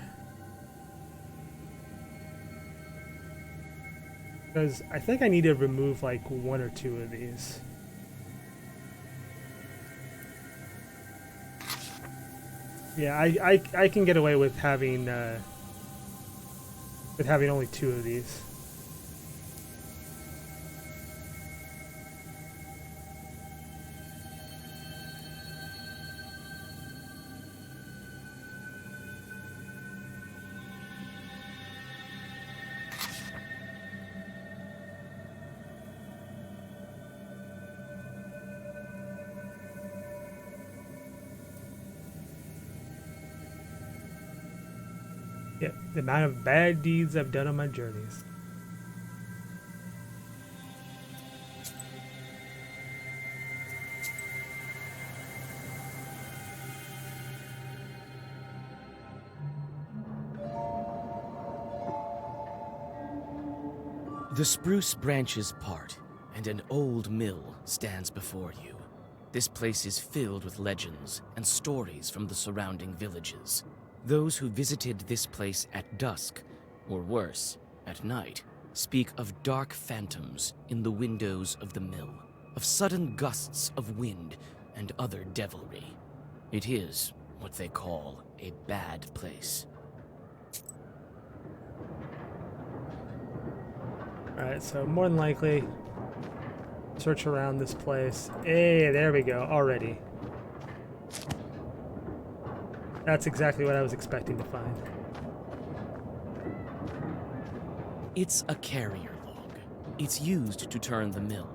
Speaker 1: Because I think I need to remove like 1 or 2 of these. Yeah, I can get away with having only 2 of these. Yep, the amount of bad deeds I've done on my journeys.
Speaker 4: The spruce branches part, and an old mill stands before you. This place is filled with legends and stories from the surrounding villages. Those who visited this place at dusk, or worse, at night, speak of dark phantoms in the windows of the mill, of sudden gusts of wind and other devilry. It is what they call a bad place.
Speaker 1: Alright, so more than likely, search around this place. Hey, there we go, already. That's exactly what I was expecting to find.
Speaker 4: It's a carrier log. It's used to turn the mill.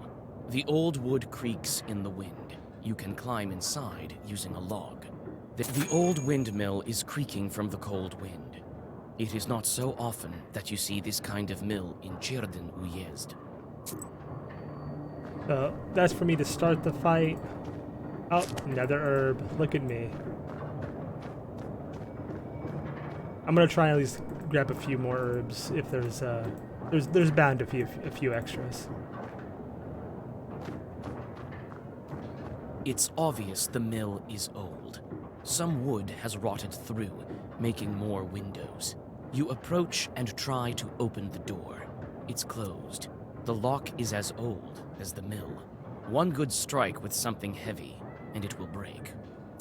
Speaker 4: The old wood creaks in the wind. You can climb inside using a log. The old windmill is creaking from the cold wind. It is not so often that you see this kind of mill in Cirdan Uyezd.
Speaker 1: So that's for me to start the fight. Oh, another herb. Look at me. I'm gonna try and at least grab a few more herbs if there's bound to be a few extras.
Speaker 4: It's obvious the mill is old. Some wood has rotted through, making more windows. You approach and try to open the door. It's closed. The lock is as old as the mill. One good strike with something heavy, and it will break.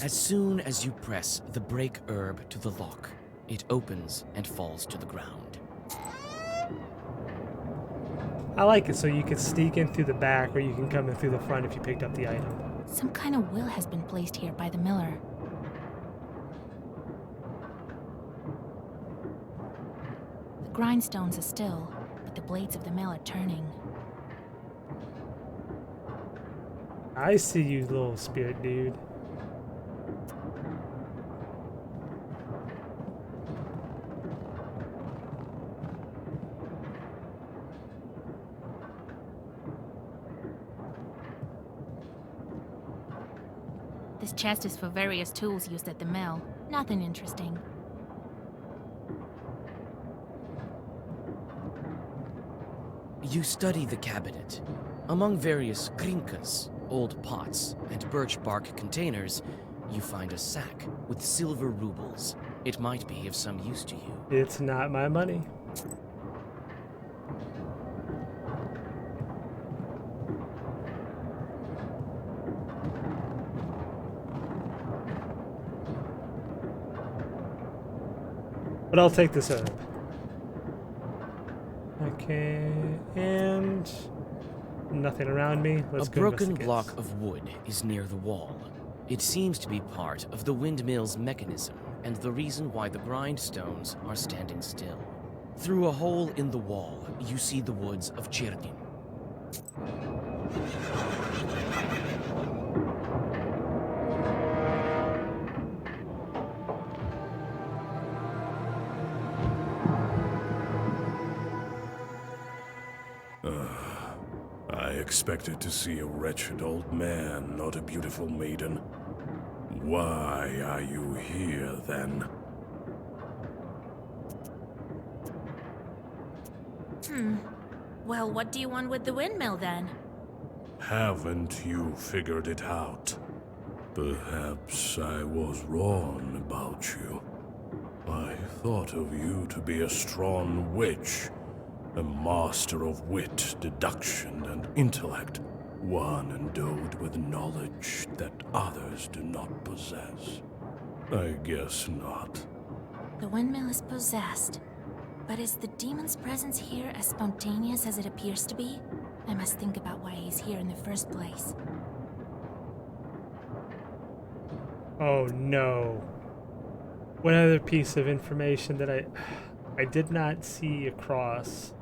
Speaker 4: As soon as you press the break herb to the lock, it opens and falls to the ground.
Speaker 1: I like it so you can sneak in through the back or you can come in through the front if you picked up the item.
Speaker 3: Some kind of will has been placed here by the miller. The grindstones are still, but the blades of the mill are turning.
Speaker 1: I see you, little spirit dude.
Speaker 3: This chest is for various tools used at the mill. Nothing interesting.
Speaker 4: You study the cabinet. Among various krinkas, old pots, and birch bark containers, you find a sack with silver rubles. It might be of some use to you.
Speaker 1: It's not my money. But I'll take this herb. Okay, and nothing around me. Let's
Speaker 4: A
Speaker 1: go
Speaker 4: broken
Speaker 1: investigate.
Speaker 4: block of wood is near the wall. It seems to be part of the windmill's mechanism and the reason why the grindstones are standing still. Through a hole in the wall, you see the woods of Cirdan.
Speaker 6: I expected to see a wretched old man, not a beautiful maiden. Why are you here, then?
Speaker 3: Well, what do you want with the windmill then?
Speaker 6: Haven't you figured it out? Perhaps I was wrong about you. I thought of you to be a strong witch, a master of wit, deduction, and intellect, one endowed with knowledge that others do not possess. I guess not.
Speaker 3: The windmill is possessed. But is the demon's presence here as spontaneous as it appears to be? I must think about why he's here in the first place.
Speaker 1: Oh no. One other piece of information that I did not see across.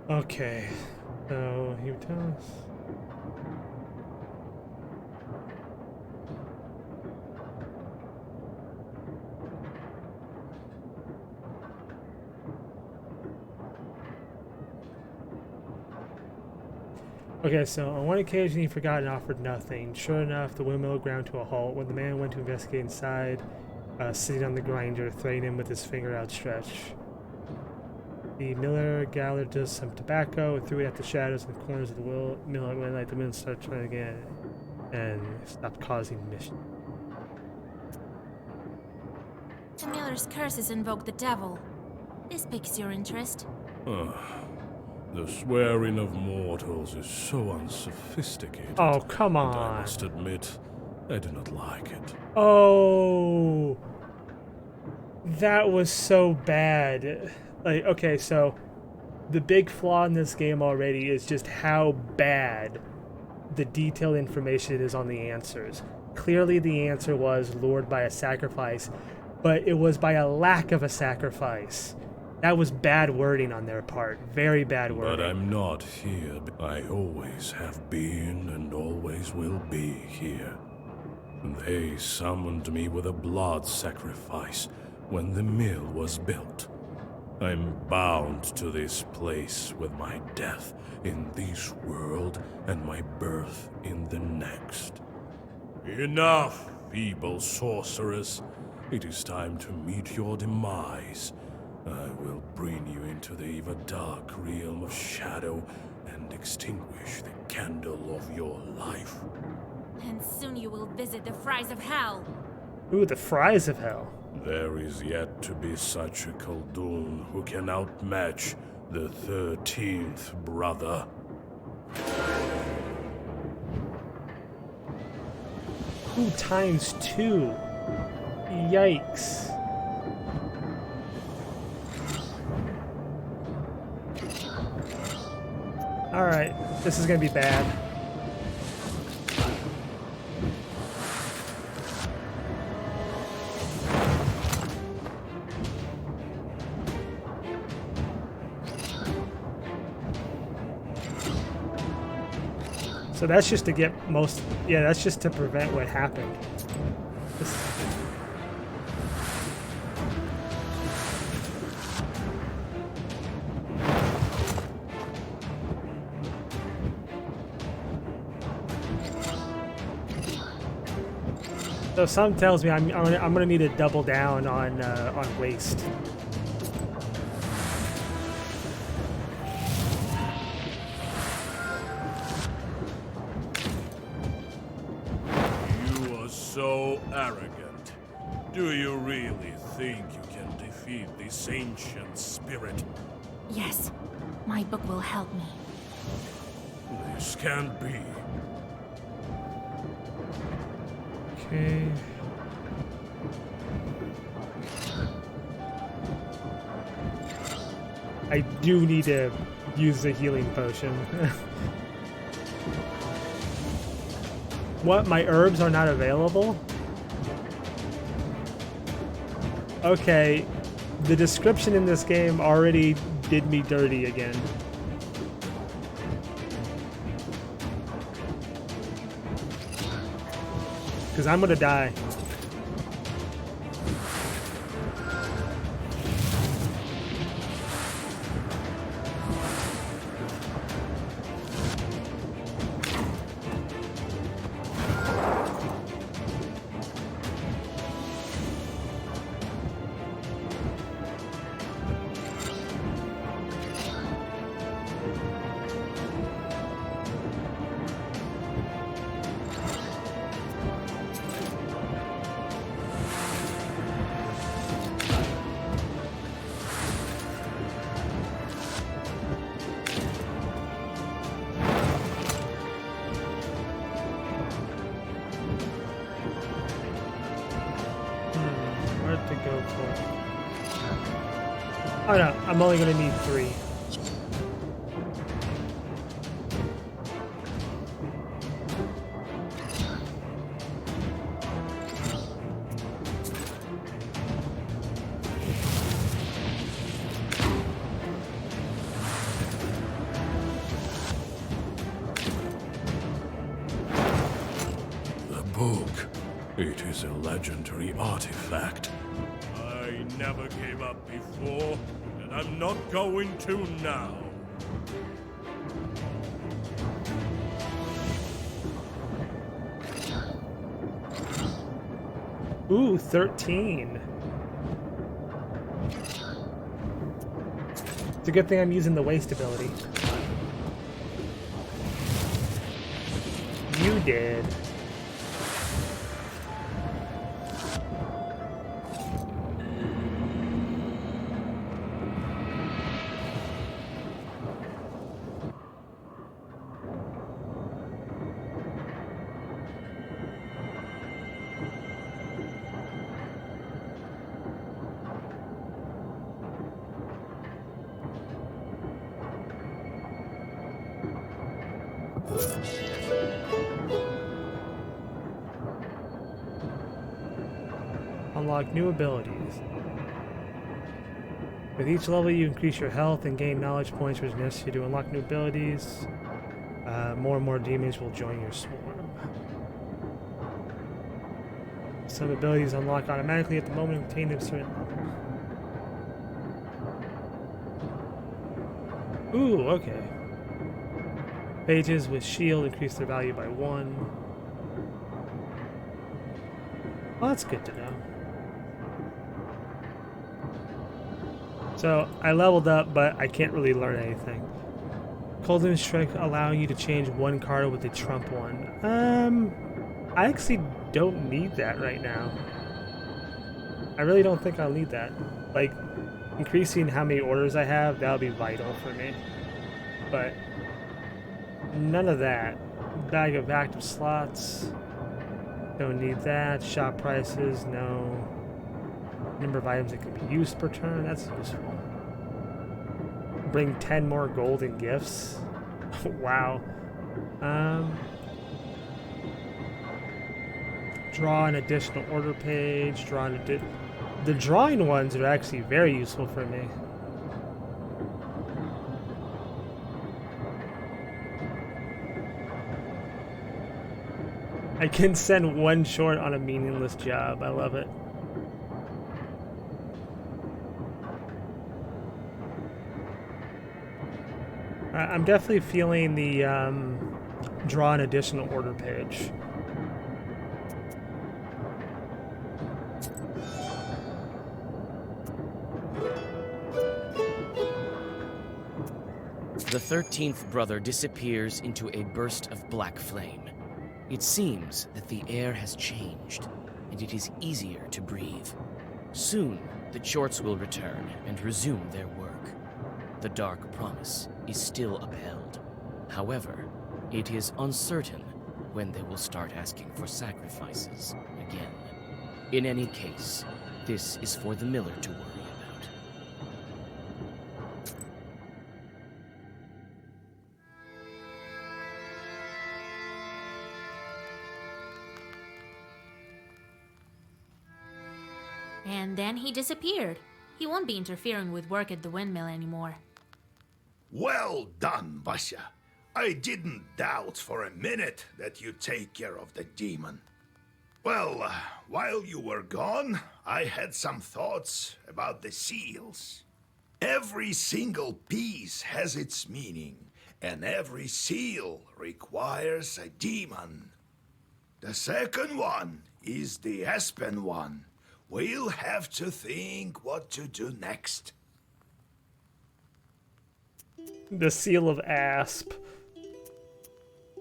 Speaker 1: Okay. So he would tell us. Okay, so on one occasion he forgot and offered nothing. Sure enough, the windmill ground to a halt. When the man went to investigate inside, sitting on the grinder, threatening him with his finger outstretched. The miller gathered just some tobacco and threw it at the shadows in the corners of the mill at midnight. The men started trying again and stopped causing mischief.
Speaker 3: The miller's curses invoke the devil. This piques your interest.
Speaker 6: The swearing of mortals is so unsophisticated.
Speaker 1: Oh, come
Speaker 6: And I
Speaker 1: on.
Speaker 6: must admit, I do not like it.
Speaker 1: Oh, that was so bad. Like, okay, so the big flaw in this game already is just how bad the detailed information is on the answers. Clearly the answer was lured by a sacrifice, but it was by a lack of a sacrifice. That was bad wording on their part. Very bad wording.
Speaker 6: But I'm not here. I always have been and always will be here. They summoned me with a blood sacrifice when the mill was built. I'm bound to this place with my death in this world and my birth in the next. Enough, feeble sorceress. It is time to meet your demise. I will bring you into the ever dark realm of shadow and extinguish the candle of your life.
Speaker 3: And soon you will visit the fries of hell.
Speaker 1: Ooh, the fries of hell.
Speaker 6: There is yet to be such a Khaldun who can outmatch the 13th brother.
Speaker 1: Ooh, times 2. Yikes. Alright, this is gonna be bad. So that's just to get most... Yeah, that's just to prevent what happened. So some tells me I'm gonna need to double down on waste.
Speaker 6: You are so arrogant. Do you really think you can defeat this ancient spirit?
Speaker 3: Yes, my book will help me.
Speaker 6: This can't be.
Speaker 1: Okay. I do need to use the healing potion. What? My herbs are not available? Okay. The description in this game already did me dirty again. Because I'm gonna die. What to go for? Oh no, I'm only gonna need 3.
Speaker 6: book. It is a legendary artifact. I never gave up before, and I'm not going to now.
Speaker 1: Ooh, 13. It's a good thing I'm using the waste ability. You did. Unlock new abilities. With each level, you increase your health and gain knowledge points, which is necessary to unlock new abilities. More and more demons will join your swarm. Some abilities unlock automatically at the moment of attaining a certain level. Ooh, okay. Pages with shield increase their value by 1. Well, that's good to know. So, I leveled up, but I can't really learn anything. Golden Strike allowing you to change one card with the trump one. I actually don't need that right now. I really don't think I'll need that. Like, increasing how many orders I have, that'll be vital for me. But, none of that. Bag of active slots. Don't need that. Shop prices, no. Number of items that can be used per turn, that's useful. Bring 10 more golden gifts. Wow. Draw an additional order page. The drawing ones are actually very useful for me. I can send one short on a meaningless job. I love it. I'm definitely feeling the draw an additional order page.
Speaker 4: The 13th brother disappears into a burst of black flame. It seems that the air has changed, and it is easier to breathe. Soon, the Chorts will return and resume their work. The Dark Promise is still upheld. However, it is uncertain when they will start asking for sacrifices again. In any case, this is for the Miller to worry about.
Speaker 3: And then he disappeared. He won't be interfering with work at the windmill anymore.
Speaker 5: Well done, Vasya. I didn't doubt for a minute that you'd take care of the demon. Well, while you were gone, I had some thoughts about the seals. Every single piece has its meaning, and every seal requires a demon. The second one is the Aspen one. We'll have to think what to do next.
Speaker 1: The Seal of Asp.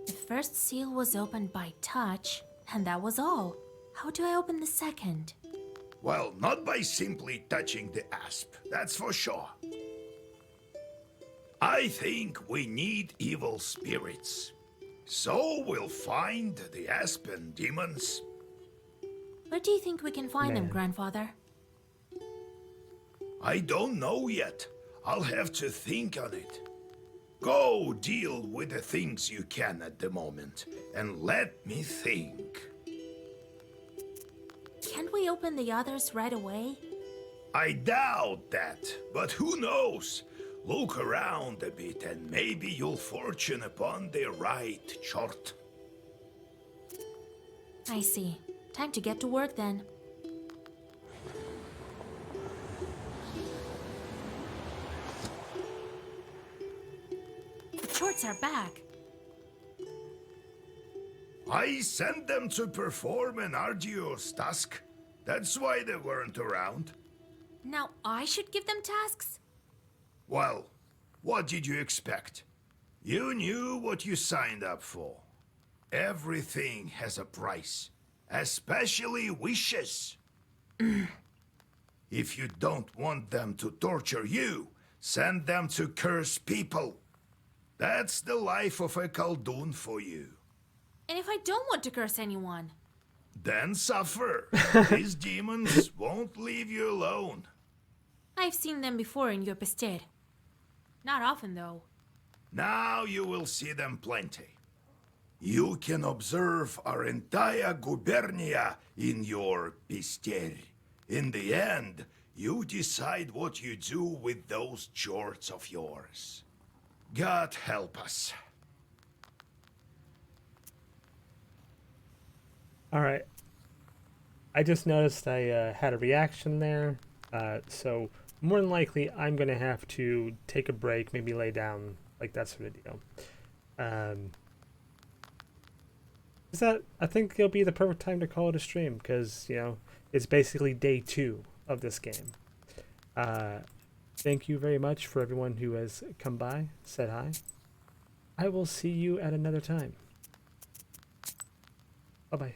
Speaker 3: The first seal was opened by touch, and that was all. How do I open the second?
Speaker 5: Well, not by simply touching the asp, that's for sure. I think we need evil spirits. So we'll find the Aspen demons.
Speaker 3: Where do you think we can find them,
Speaker 1: Man.
Speaker 3: Grandfather?
Speaker 5: I don't know yet. I'll have to think on it. Go deal with the things you can at the moment, and let me think.
Speaker 3: Can't we open the others right away?
Speaker 5: I doubt that, but who knows? Look around a bit and maybe you'll fortune upon the right chart.
Speaker 3: I see. Time to get to work then. The shorts are back.
Speaker 5: I sent them to perform an arduous task. That's why they weren't around.
Speaker 3: Now I should give them tasks?
Speaker 5: Well, what did you expect? You knew what you signed up for. Everything has a price, especially wishes. If you don't want them to torture you, send them to curse people. That's the life of a Khaldun for you.
Speaker 3: And if I don't want to curse anyone?
Speaker 5: Then suffer. These demons won't leave you alone.
Speaker 3: I've seen them before in Yopester. Not often, though.
Speaker 5: Now you will see them plenty. You can observe our entire gubernia in your pister. In the end, you decide what you do with those jorts of yours. God help us.
Speaker 1: All right. I just noticed I had a reaction there, so more than likely I'm going to have to take a break, maybe lay down, like that sort of deal. I think it'll be the perfect time to call it a stream, because, you know, it's basically day 2 of this game. Thank you very much for everyone who has come by, said hi. I will see you at another time. Bye-bye.